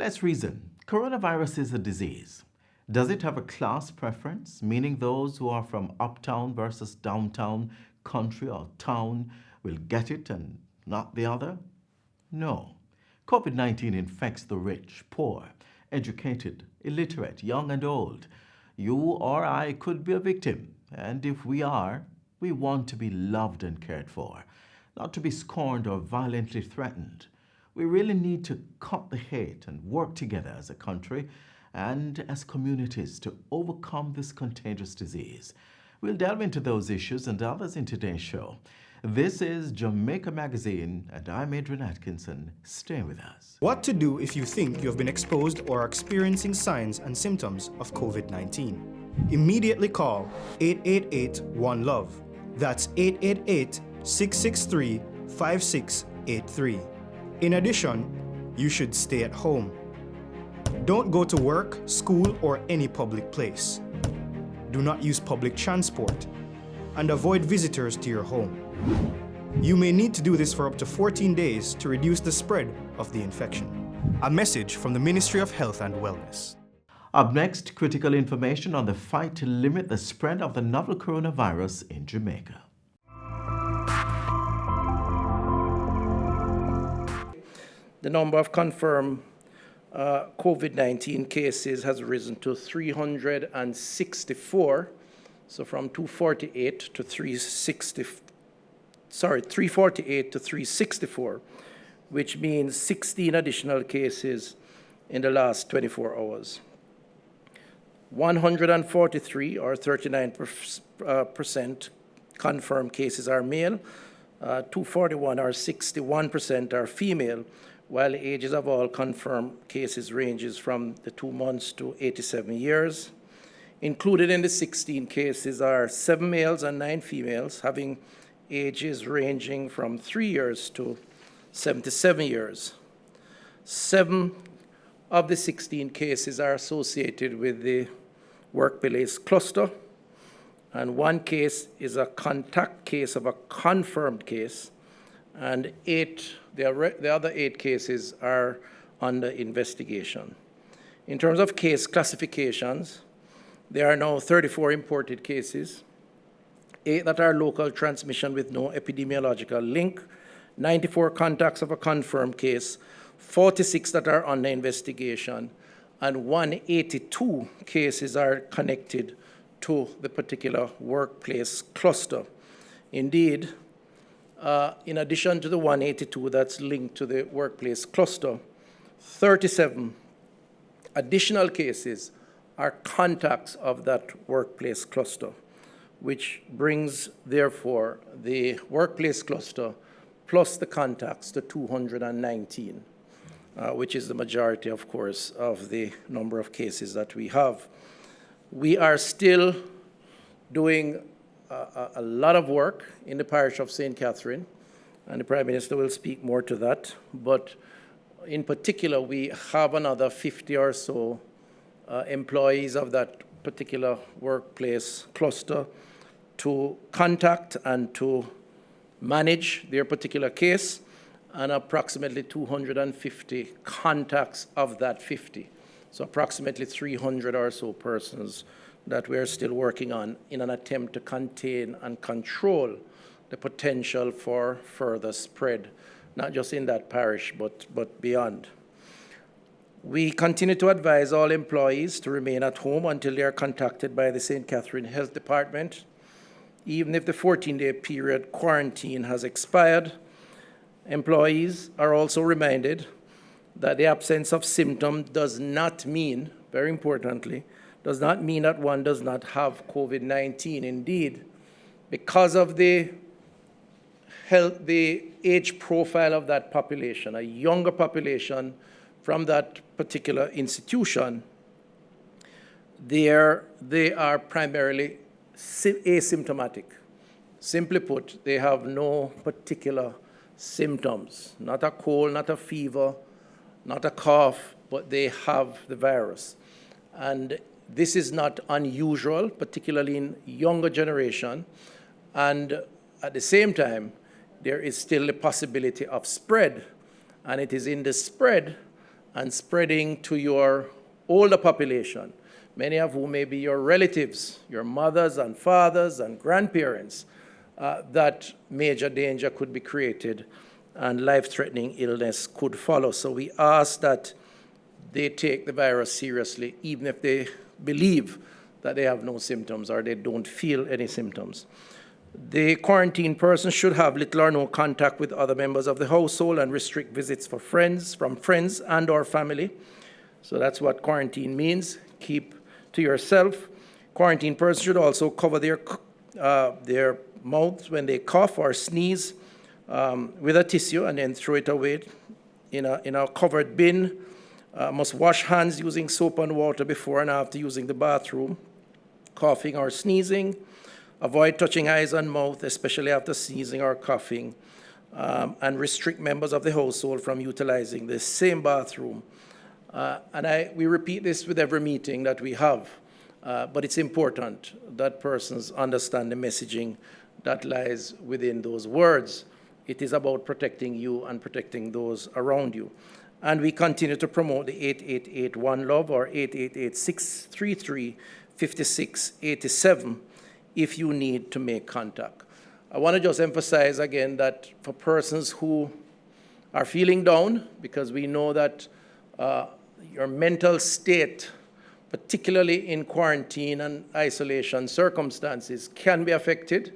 let's reason. Coronavirus is a disease. Does it have a class preference, meaning those who are from uptown versus downtown, country or town will get it and not the other? No. COVID-19 infects the rich, poor, educated, illiterate, young and old. You or I could be a victim, and if we are, we want to be loved and cared for, not to be scorned or violently threatened. We really need to cut the hate and work together as a country and as communities to overcome this contagious disease. We'll delve into those issues and others in today's show. This is Jamaica Magazine, and I'm Adrian Atkinson. Stay with us. What to do if you think you have been exposed or are experiencing signs and symptoms of COVID-19? Immediately call 888-1-LOVE. That's 888-663-5683. In addition, you should stay at home. Don't go to work, school, or any public place. Do not use public transport, and avoid visitors to your home. You may need to do this for up to 14 days to reduce the spread of the infection. A message from the Ministry of Health and Wellness. Up next, critical information on the fight to limit the spread of the novel coronavirus in Jamaica. The number of confirmed COVID-19 cases has risen to 364, so from 348 to 364, which means 16 additional cases in the last 24 hours. 143, or 39% confirmed cases are male, 241, or 61%, are female, while the ages of all confirmed cases ranges from the 2 months to 87 years. Included in the 16 cases are 7 males and 9 females, having ages ranging from 3 years to 77 years. 7 of the 16 cases are associated with the workplace cluster, and 1 case is a contact case of a confirmed case, and the other 8 cases are under investigation. In terms of case classifications, there are now 34 imported cases, 8 that are local transmission with no epidemiological link, 94 contacts of a confirmed case, 46 that are under investigation, and 182 cases are connected to the particular workplace cluster. Indeed, in addition to the 182 that's linked to the workplace cluster, 37 additional cases are contacts of that workplace cluster, which brings, therefore, the workplace cluster plus the contacts to 219, which is the majority, of course, of the number of cases that we have. We are still doing a lot of work in the parish of St. Catherine, and the Prime Minister will speak more to that. But in particular, we have another 50 or so employees of that particular workplace cluster to contact and to manage their particular case, and approximately 250 contacts of that 50. So approximately 300 or so persons that we're still working on in an attempt to contain and control the potential for further spread, not just in that parish, but beyond. We continue to advise all employees to remain at home until they are contacted by the St. Catherine Health Department. Even if the 14-day period quarantine has expired, employees are also reminded that the absence of symptoms does not mean, very importantly, does not mean that one does not have COVID-19. Indeed, because of the age profile of that population, a younger population from that particular institution, they are primarily asymptomatic. Simply put, they have no particular symptoms, not a cold, not a fever, not a cough, but they have the virus. And this is not unusual, particularly in younger generation. And at the same time, there is still a possibility of spread. And it is in the spread and spreading to your older population, many of whom may be your relatives, your mothers and fathers and grandparents, that major danger could be created and life-threatening illness could follow. So we ask that they take the virus seriously, even if they believe that they have no symptoms or they don't feel any symptoms. The quarantined person should have little or no contact with other members of the household and restrict visits from friends and or family. So that's what quarantine means. Keep to yourself. Quarantined person should also cover their mouths when they cough or sneeze with a tissue and then throw it away in a covered bin. Must wash hands using soap and water before and after using the bathroom, coughing or sneezing. Avoid touching eyes and mouth, especially after sneezing or coughing, and restrict members of the household from utilizing the same bathroom. We repeat this with every meeting that we have, but it's important that persons understand the messaging that lies within those words. It is about protecting you and protecting those around you. And we continue to promote the 8881 or 888-633-5687 if you need to make contact. I want to just emphasize again that for persons who are feeling down, because we know that your mental state, particularly in quarantine and isolation circumstances, can be affected.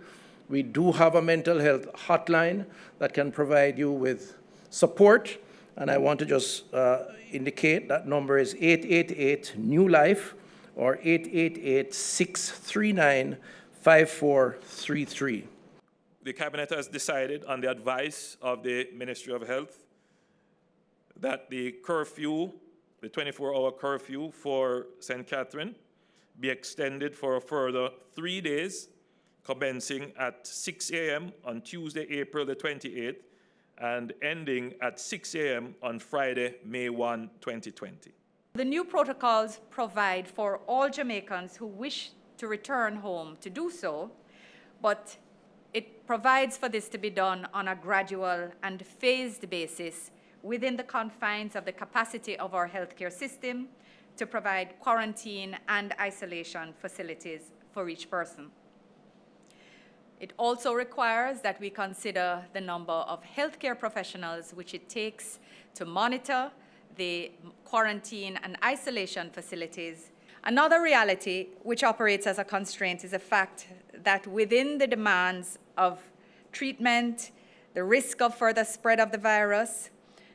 We do have a mental health hotline that can provide you with support. And I want to just indicate that number is 888-NEW-LIFE or 888-639-5433. The Cabinet has decided on the advice of the Ministry of Health that the curfew, the 24-hour curfew for St. Catherine, be extended for a further 3 days, commencing at 6 a.m. on Tuesday, April the 28th, and ending at 6 a.m. on Friday, May 1, 2020. The new protocols provide for all Jamaicans who wish to return home to do so, but it provides for this to be done on a gradual and phased basis within the confines of the capacity of our healthcare system to provide quarantine and isolation facilities for each person. It also requires that we consider the number of healthcare professionals which it takes to monitor the quarantine and isolation facilities. Another reality which operates as a constraint is the fact that within the demands of treatment, the risk of further spread of the virus,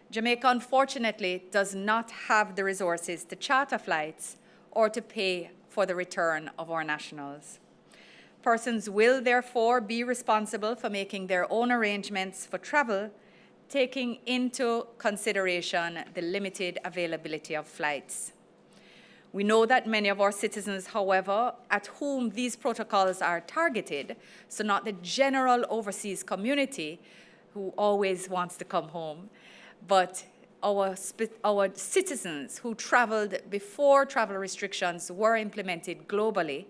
Jamaica unfortunately does not have the resources to charter flights or to pay for the return of our nationals. Persons will therefore be responsible for making their own arrangements for travel, taking into consideration the limited availability of flights. We know that many of our citizens, however, at whom these protocols are targeted, so not the general overseas community who always wants to come home, but our citizens who traveled before travel restrictions were implemented globally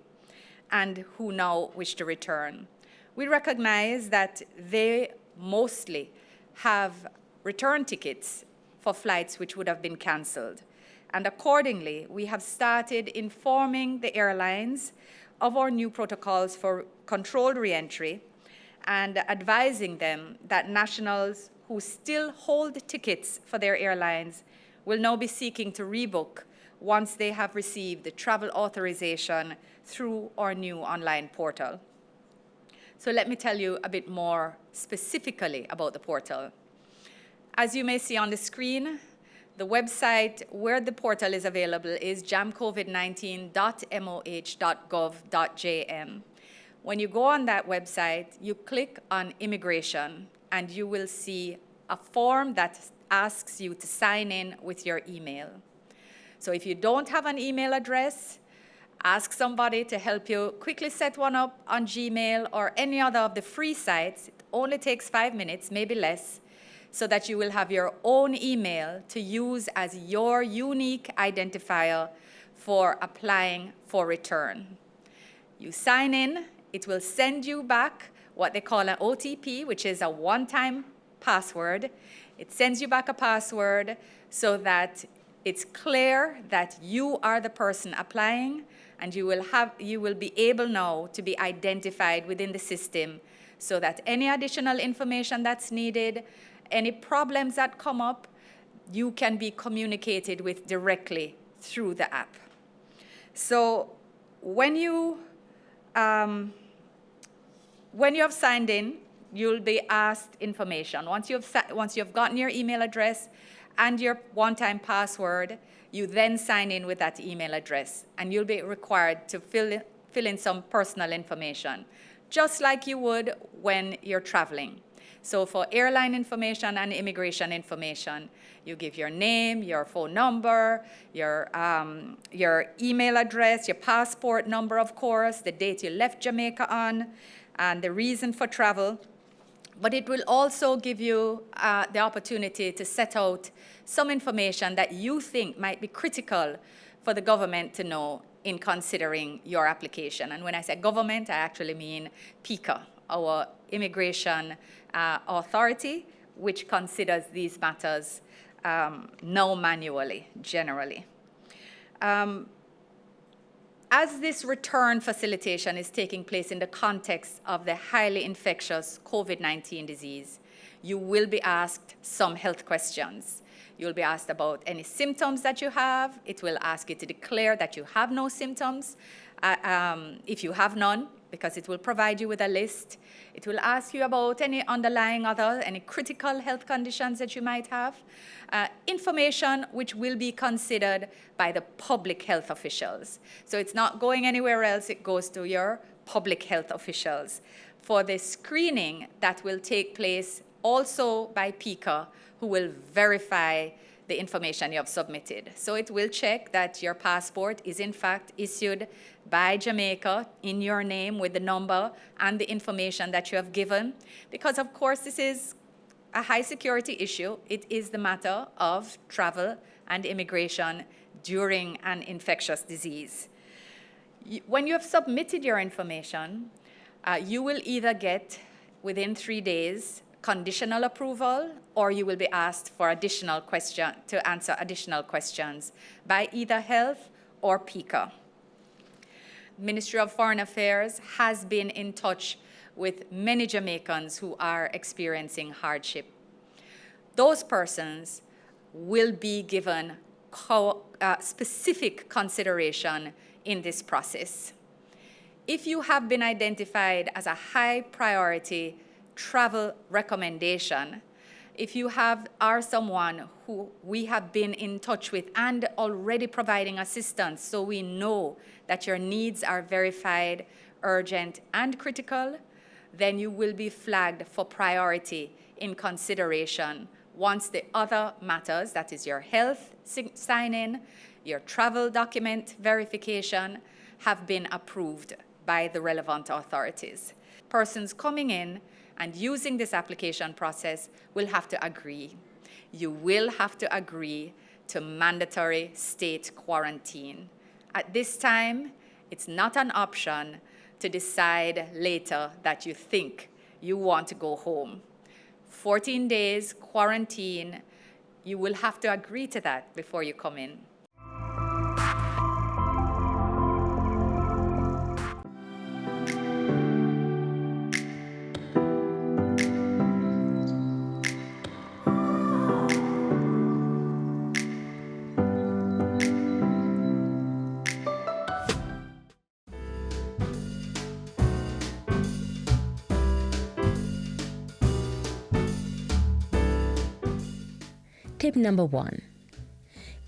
and who now wish to return. We recognize that they mostly have return tickets for flights which would have been canceled. And accordingly, we have started informing the airlines of our new protocols for controlled reentry and advising them that nationals who still hold tickets for their airlines will now be seeking to rebook once they have received the travel authorization through our new online portal. So let me tell you a bit more specifically about the portal. As you may see on the screen, the website where the portal is available is jamcovid19.moh.gov.jm. When you go on that website, you click on Immigration, and you will see a form that asks you to sign in with your email. So if you don't have an email address, ask somebody to help you quickly set one up on Gmail or any other of the free sites. It only takes 5 minutes, maybe less, so that you will have your own email to use as your unique identifier for applying for return. You sign in, it will send you back what they call an OTP, which is a one-time password. It sends you back a password so that It's clear that you are the person applying, and you will be able now to be identified within the system so that any additional information that's needed, any problems that come up, you can be communicated with directly through the app. So when you have signed in, you'll be asked information. Once you've gotten your email address and your one-time password, you then sign in with that email address, and you'll be required to fill in some personal information, just like you would when you're traveling. So for airline information and immigration information, you give your name, your phone number, your email address, your passport number, of course, the date you left Jamaica on, and the reason for travel. But it will also give you the opportunity to set out some information that you think might be critical for the government to know in considering your application. And when I say government, I actually mean PICA, our immigration authority, which considers these matters now manually, generally. As this return facilitation is taking place in the context of the highly infectious COVID-19 disease, you will be asked some health questions. You'll be asked about any symptoms that you have. It will ask you to declare that you have no symptoms, if you have none, because it will provide you with a list. It will ask you about any underlying any critical health conditions that you might have. Information which will be considered by the public health officials. So it's not going anywhere else, it goes to your public health officials. For the screening that will take place also by PICA, who will verify the information you have submitted. So it will check that your passport is in fact issued by Jamaica in your name with the number and the information that you have given. Because of course this is a high security issue. It is the matter of travel and immigration during an infectious disease. When you have submitted your information, you will either get within 3 days conditional approval, or you will be asked for to answer additional questions by either Health or PICA. Ministry of Foreign Affairs has been in touch with many Jamaicans who are experiencing hardship. Those persons will be given specific consideration in this process. If you have been identified as a high priority travel recommendation, if you are someone who we have been in touch with and already providing assistance, so we know that your needs are verified, urgent, and critical, then you will be flagged for priority in consideration once the other matters, that is your health sign-in, your travel document verification, have been approved by the relevant authorities. Persons coming in and using this application process will have to agree. You will have to agree to mandatory state quarantine. At this time, it's not an option to decide later that you think you want to go home. 14 days quarantine, you will have to agree to that before you come in. Tip number 1.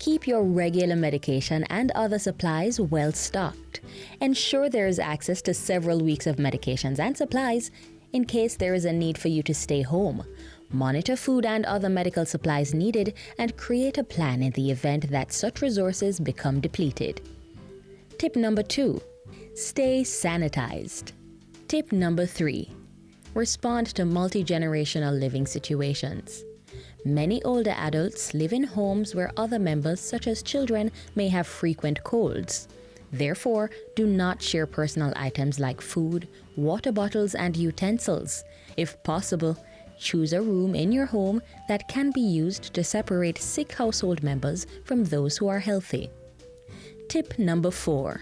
Keep your regular medication and other supplies well stocked. Ensure there is access to several weeks of medications and supplies in case there is a need for you to stay home. Monitor food and other medical supplies needed and create a plan in the event that such resources become depleted. Tip number 2. Stay sanitized. Tip number 3. Respond to multi-generational living situations. Many older adults live in homes where other members, such as children, may have frequent colds. Therefore, do not share personal items like food, water bottles, and utensils. If possible, Choose a room in your home that can be used to separate sick household members from those who are healthy. Tip number 4.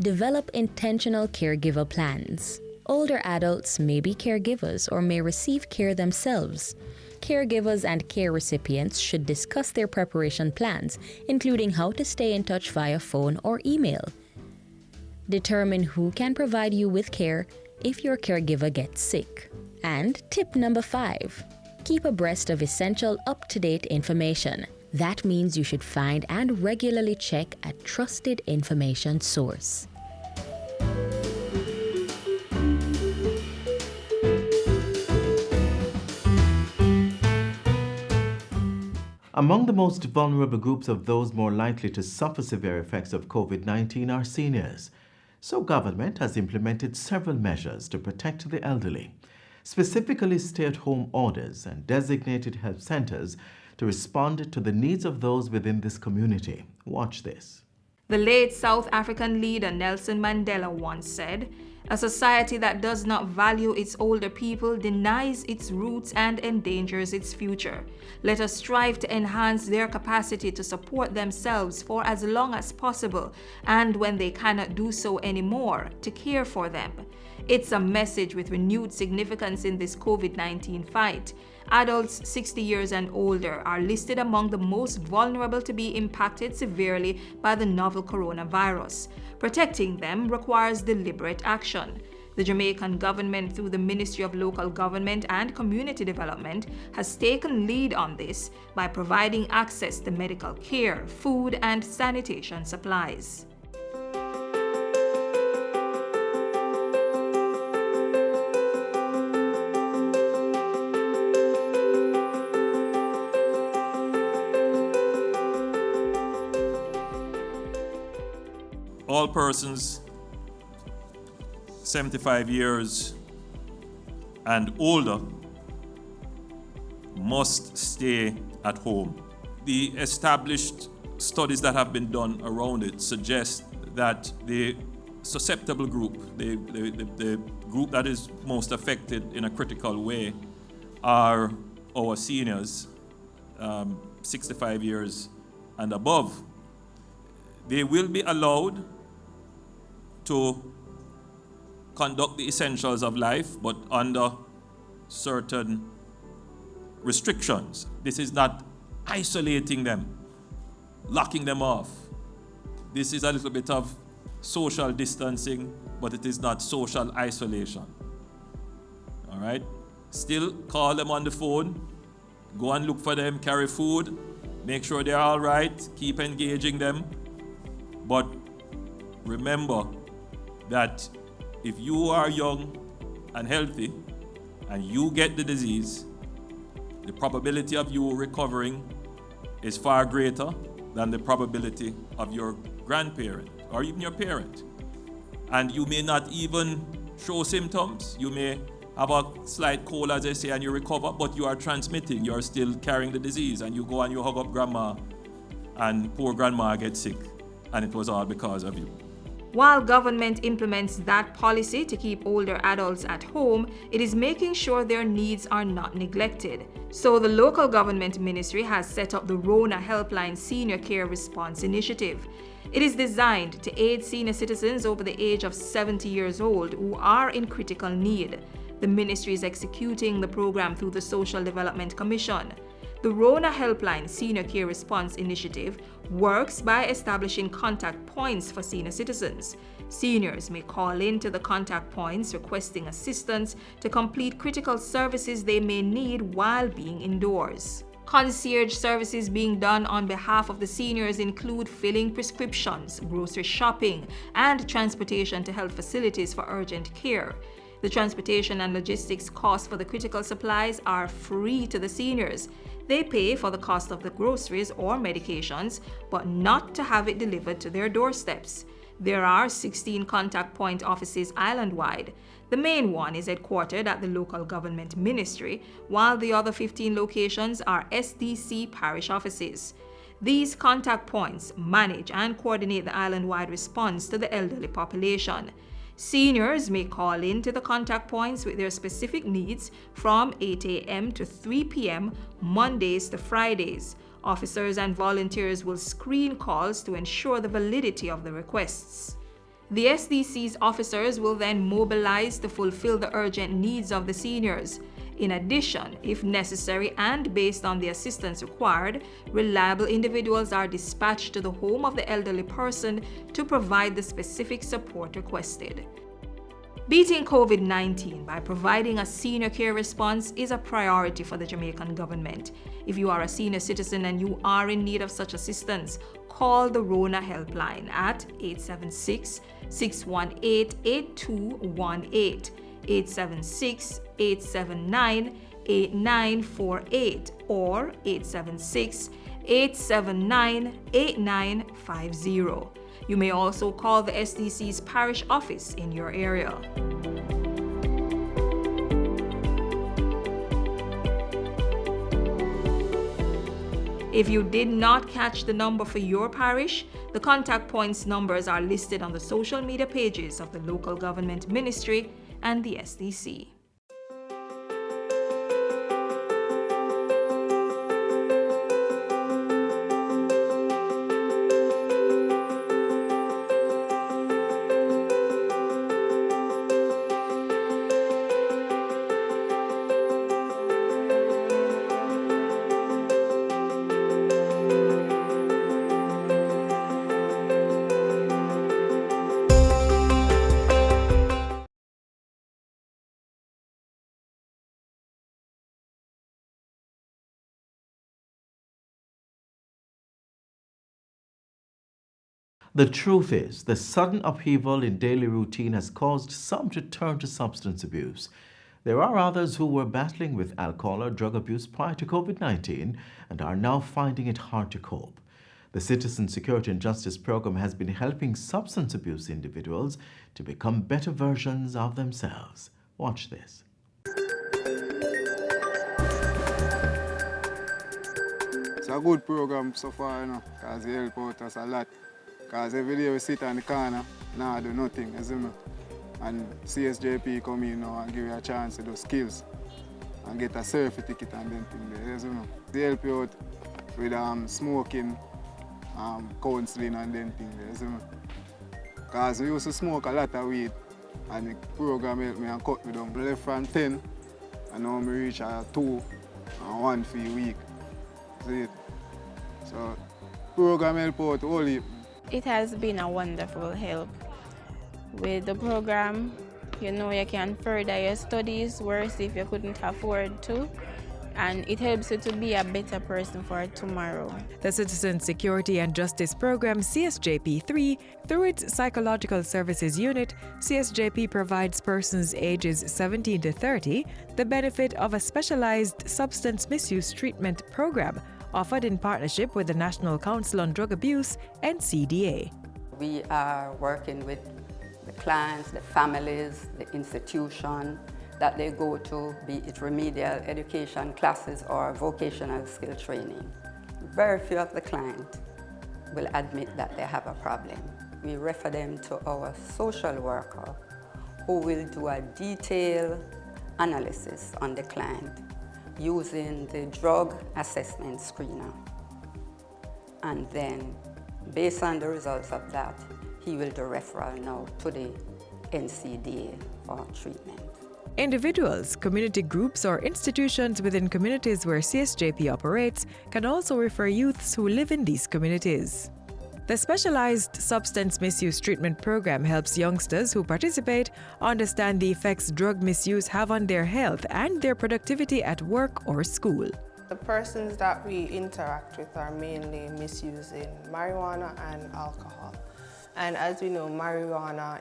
Develop intentional caregiver plans. Older adults may be caregivers or may receive care themselves. Caregivers and care recipients should discuss their preparation plans, including how to stay in touch via phone or email. Determine who can provide you with care if your caregiver gets sick. And tip number 5, keep abreast of essential up-to-date information. That means you should find and regularly check a trusted information source. Among the most vulnerable groups of those more likely to suffer severe effects of COVID-19 are seniors. So government has implemented several measures to protect the elderly, specifically stay-at-home orders and designated health centers to respond to the needs of those within this community. Watch this. The late South African leader Nelson Mandela once said, "A society that does not value its older people denies its roots and endangers its future. Let us strive to enhance their capacity to support themselves for as long as possible, and when they cannot do so anymore, to care for them." It's a message with renewed significance in this COVID-19 fight. Adults 60 years and older are listed among the most vulnerable to be impacted severely by the novel coronavirus. Protecting them requires deliberate action. The Jamaican government, through the Ministry of Local Government and Community Development, has taken lead on this by providing access to medical care, food, and sanitation supplies. All persons 75 years and older must stay at home. The established studies that have been done around it suggest that the susceptible group, the group that is most affected in a critical way, are our seniors, 65 years and above. They will be allowed to conduct the essentials of life, but under certain restrictions. This is not isolating them, locking them off. This is a little bit of social distancing, but it is not social isolation. All right? Still call them on the phone, go and look for them, carry food, make sure they're all right, keep engaging them. But remember that if you are young and healthy and you get the disease, the probability of you recovering is far greater than the probability of your grandparent or even your parent. And you may not even show symptoms. You may have a slight cold, as I say, and you recover, but you are transmitting. You are still carrying the disease, and you go and you hug up grandma, and poor grandma gets sick, and it was all because of you. While government implements that policy to keep older adults at home, it is making sure their needs are not neglected. So the local government ministry has set up the Rona Helpline Senior Care Response Initiative. It is designed to aid senior citizens over the age of 70 years old who are in critical need. The ministry is executing the program through the Social Development Commission. The Rona Helpline Senior Care Response Initiative works by establishing contact points for senior citizens. Seniors may call in to the contact points requesting assistance to complete critical services they may need while being indoors. Concierge services being done on behalf of the seniors include filling prescriptions, grocery shopping, and transportation to health facilities for urgent care. The transportation and logistics costs for the critical supplies are free to the seniors. They pay for the cost of the groceries or medications, but not to have it delivered to their doorsteps. There are 16 contact point offices island-wide. The main one is headquartered at the local government ministry, while the other 15 locations are SDC parish offices. These contact points manage and coordinate the island-wide response to the elderly population. Seniors may call in to the contact points with their specific needs from 8 a.m. to 3 p.m. Mondays to Fridays. Officers and volunteers will screen calls to ensure the validity of the requests. The SDC's officers will then mobilize to fulfill the urgent needs of the seniors. In addition, if necessary and based on the assistance required, reliable individuals are dispatched to the home of the elderly person to provide the specific support requested. Beating COVID-19 by providing a senior care response is a priority for the Jamaican government. If you are a senior citizen and you are in need of such assistance, call the Rona helpline at 876-618-8218, 876-879-8948, or 876-879-8950. You may also call the SDC's parish office in your area. If you did not catch the number for your parish, the contact points numbers are listed on the social media pages of the local government ministry and the SDC. The truth is, the sudden upheaval in daily routine has caused some to turn to substance abuse. There are others who were battling with alcohol or drug abuse prior to COVID-19 and are now finding it hard to cope. The Citizen Security and Justice Program has been helping substance abuse individuals to become better versions of themselves. Watch this. It's a good program so far, because it helps out us a lot. Because every day we sit on the corner, now do nothing, you know. And CSJP come in now and give you a chance to do skills and get a certificate and then thing there, you know. They help you out with smoking, counseling and then thing there, you know. Because we used to smoke a lot of weed and the program helped me and cut me down. I left from 10 and now I reach 2 and 1 for a week. See it? So program help out all heap. It has been a wonderful help. With the program, you can further your studies, worse if you couldn't afford to, and it helps you to be a better person for tomorrow. The Citizen Security and Justice Program CSJP-3, through its Psychological Services Unit, CSJP provides persons ages 17 to 30 the benefit of a specialized substance misuse treatment program offered in partnership with the National Council on Drug Abuse and CDA. We are working with the clients, the families, the institution that they go to, be it remedial education classes or vocational skill training. Very few of the clients will admit that they have a problem. We refer them to our social worker who will do a detailed analysis on the client using the drug assessment screener. And then, based on the results of that, he will do referral now to the NCDA for treatment. Individuals, community groups, or institutions within communities where CSJP operates can also refer youths who live in these communities. The Specialized Substance Misuse Treatment Program helps youngsters who participate understand the effects drug misuse have on their health and their productivity at work or school. The persons that we interact with are mainly misusing marijuana and alcohol. And as we know, marijuana,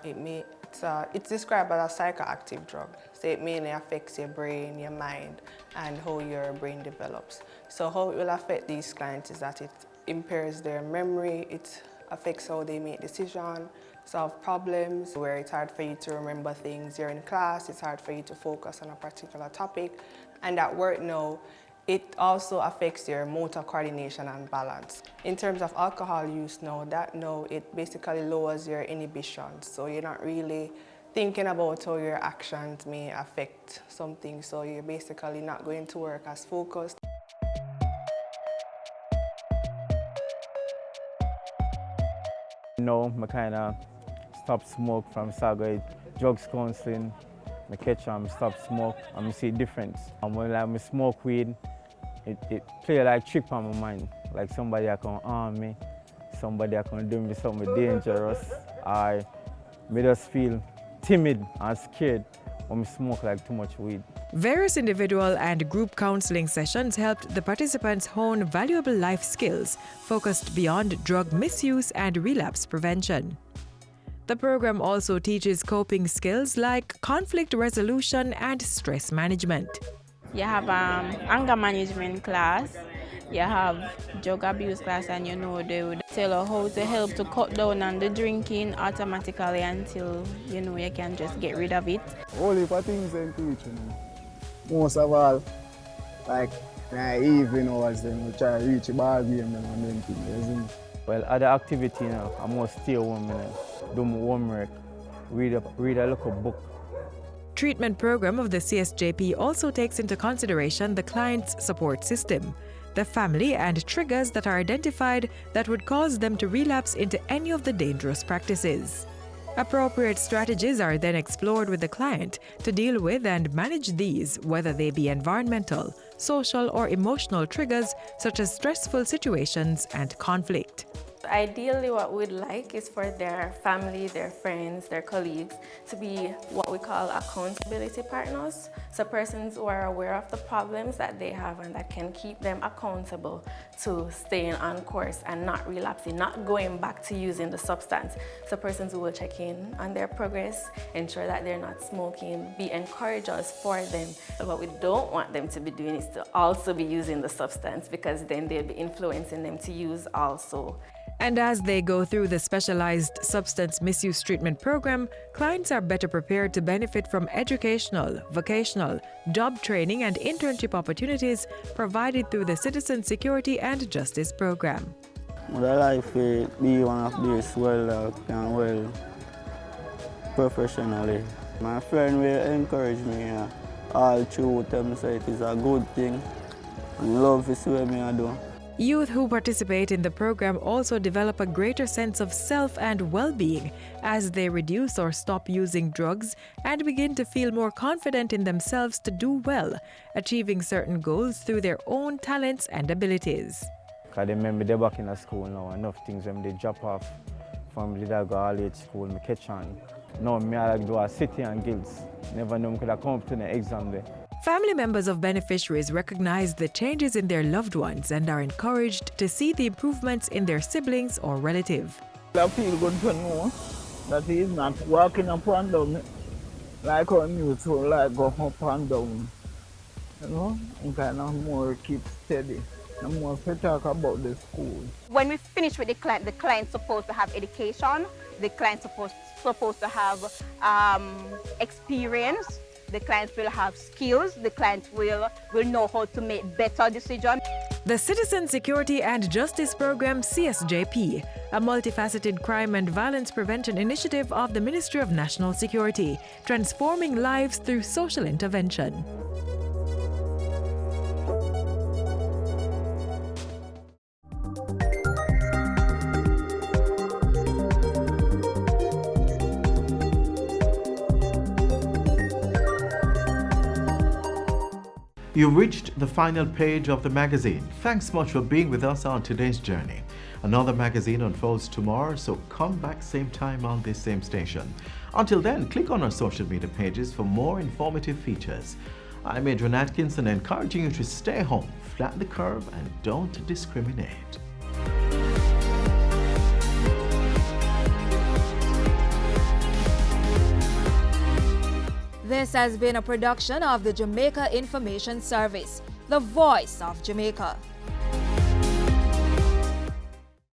it's described as a psychoactive drug. So it mainly affects your brain, your mind, and how your brain develops. So how it will affect these clients is that it impairs their memory, it affects how they make decisions, solve problems, where it's hard for you to remember things. You're in class, it's hard for you to focus on a particular topic. And at work now, it also affects your motor coordination and balance. In terms of alcohol use now, it basically lowers your inhibitions. So you're not really thinking about how your actions may affect something, so you're basically not going to work as focused. Now, I kind of stop smoke from Saga drugs counseling. I catch and stop smoke and I see a difference. And when I smoke weed, it play like trick on my mind. Like somebody that can harm me, somebody that can do me something dangerous. I just feel timid and scared when I smoke like too much weed. Various individual and group counseling sessions helped the participants hone valuable life skills focused beyond drug misuse and relapse prevention. The program also teaches coping skills like conflict resolution and stress management. You have anger management class, you have drug abuse class, and they would tell you how to help to cut down on the drinking automatically until you can just get rid of it. All the things they teach, most of all, like evening hours, we try to reach a ball game and then things. Well, other activity I must stay home, do my homework, read a local book. Treatment program of the CSJP also takes into consideration the client's support system, the family and triggers that are identified that would cause them to relapse into any of the dangerous practices. Appropriate strategies are then explored with the client to deal with and manage these, whether they be environmental, social, or emotional triggers such as stressful situations and conflict. Ideally, what we'd like is for their family, their friends, their colleagues to be what we call accountability partners. So persons who are aware of the problems that they have and that can keep them accountable to staying on course and not relapsing, not going back to using the substance. So persons who will check in on their progress, ensure that they're not smoking, be encouragers for them. What we don't want them to be doing is to also be using the substance, because then they'll be influencing them to use also. And as they go through the specialized substance misuse treatment program, clients are better prepared to benefit from educational, vocational, job training and internship opportunities provided through the Citizen Security and Justice program. My life will be one of these well professionally. My friend will encourage me all through them, say it is a good thing and love is what I do. Youth who participate in the program also develop a greater sense of self and well-being as they reduce or stop using drugs and begin to feel more confident in themselves to do well, achieving certain goals through their own talents and abilities. Because they remember they're back in the school now, enough things when they drop off from the go all age school, me catch on. Now I like do a city and guilds. Never know I could have come to the exam there. Family members of beneficiaries recognize the changes in their loved ones and are encouraged to see the improvements in their siblings or relative. I feel good to know that he is not walking up and down like our youth who like go up and down. And kind of more keep steady and more to talk about the school. When we finish with the client's supposed to have education, the client's supposed to have experience. The client will have skills, the client will know how to make better decisions. The Citizen Security and Justice Program CSJP, a multifaceted crime and violence prevention initiative of the Ministry of National Security, transforming lives through social intervention. You've reached the final page of the magazine. Thanks much for being with us on today's journey. Another magazine unfolds tomorrow, so come back same time on this same station. Until then, click on our social media pages for more informative features. I'm Adrian Atkinson, encouraging you to stay home, flatten the curve, and don't discriminate. This has been a production of the Jamaica Information Service, the voice of Jamaica.